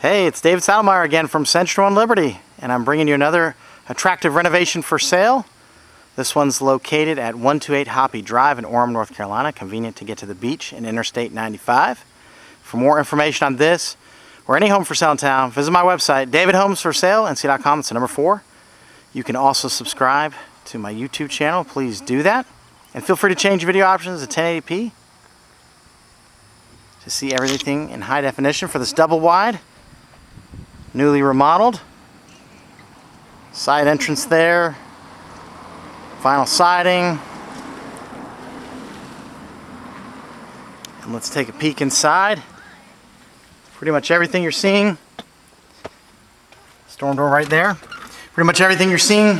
Hey, it's David Saddlemeyer again from Central and Liberty, and I'm bringing you another attractive renovation for sale. This one's located at 128 Hoppy Drive in Orrum, North Carolina, convenient to get to the beach and Interstate 95. For more information on this or any home for sale in town, visit my website, davidhomesforsale.nc.com. It's the number 4. You can also subscribe to my YouTube channel. Please do that. And feel free to change your video options to 1080p to see everything in high definition for this double wide. Newly remodeled. Side entrance there. Vinyl siding. And let's take a peek inside. Pretty much everything you're seeing. Storm door right there. Pretty much everything you're seeing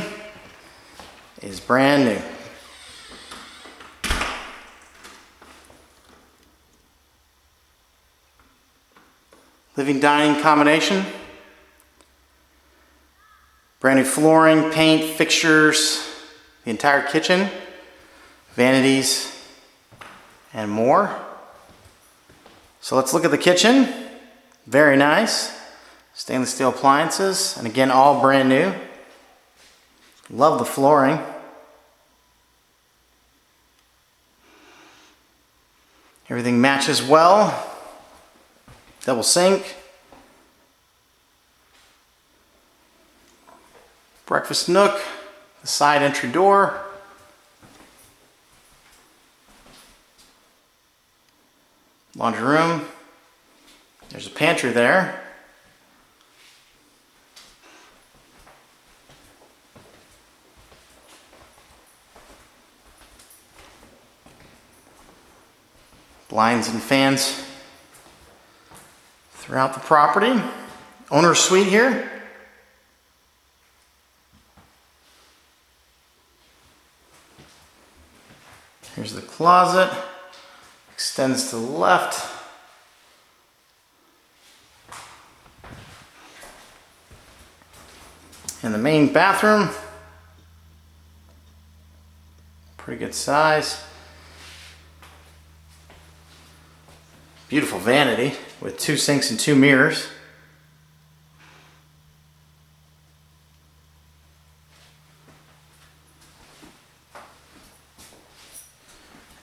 is brand new. Living dining combination. Brand new flooring, paint, fixtures, the entire kitchen, vanities, and more. So let's look at the kitchen. Very nice. Stainless steel appliances, and again, all brand new. Love the flooring. Everything matches well. Double sink. Breakfast nook, the side entry door. Laundry room. There's a pantry there. Blinds and fans throughout the property. Owner's suite here. Here's the closet, extends to the left. And the main bathroom, pretty good size. Beautiful vanity with 2 sinks and 2 mirrors.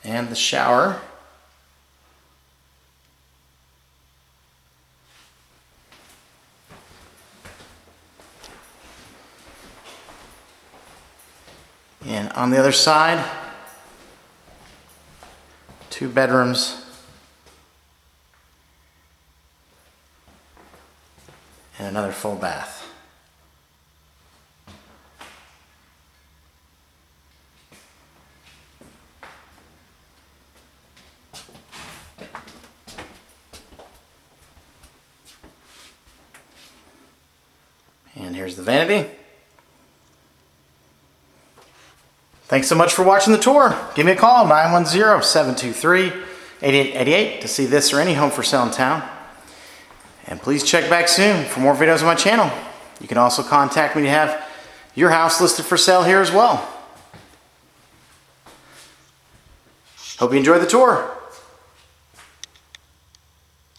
And the shower. And on the other side, 2 bedrooms and another full bath. And here's the vanity. Thanks so much for watching the tour. Give me a call, 910-723-8888 to see this or any home for sale in town. And please check back soon for more videos on my channel. You can also contact me to have your house listed for sale here as well. Hope you enjoyed the tour.